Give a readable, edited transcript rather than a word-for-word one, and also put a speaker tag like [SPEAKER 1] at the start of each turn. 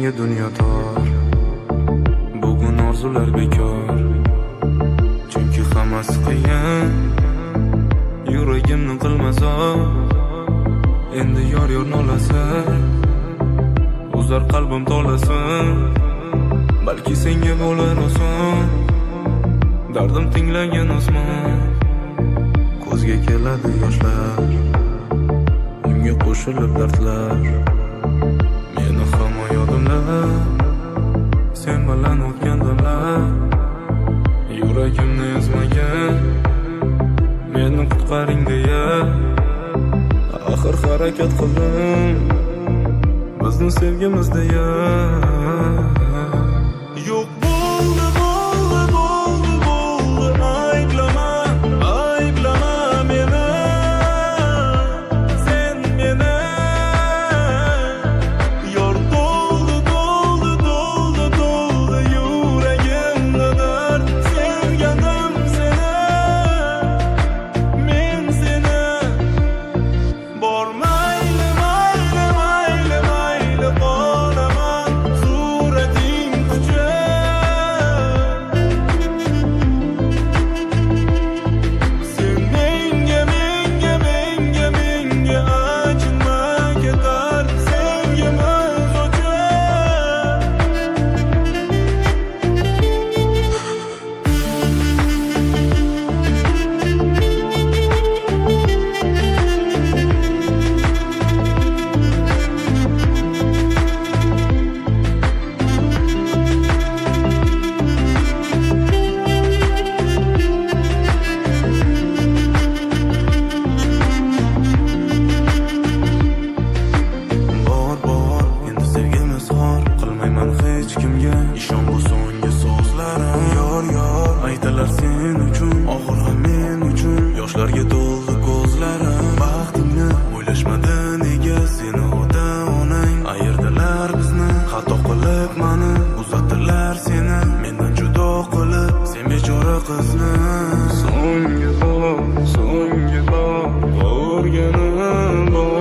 [SPEAKER 1] senga dunyo tor. Bugun orzular bekor, chunki hammasi qiyin. Yuragimni qilmazor, endi yor nolasi, o'zar qalbim tolasin. Balki senga bo'lar oson, dardim tinglagan osmon. Ko'zga keladi yoshlar, unga qo'shilib dardlar. Meni hamma yodimlar, sen bilan o'tgan damlar. Yuragimni ezmagan, meni qutqaring deya axir harakat qildim, bizni sevgimiz deya. Yo'q bo'ldi, ayblama meni, sen meni. Yor to'ldi yuragimda dard. Sevganim seni, men seni. Bor mayli qolaman surating kuchib. Sen menga achinma ketar sevgimiz o'chib. Bor, endi sevgimiz xor. Qilmayman hech kimga ishon, bu so'nggi so'zlarim. Yor, aytalar sen uchun, og'ir ham men uchun. Yoshlarga to'ldi ko'zlarim. Baxtimni o'ylashmadi nega seni ota-onang. Ayirdilar bizni, xato qilib mani. Uzatdilar seni mendan judo qilib, sen bechora qizni. So'nggi bor, o'rganim bor.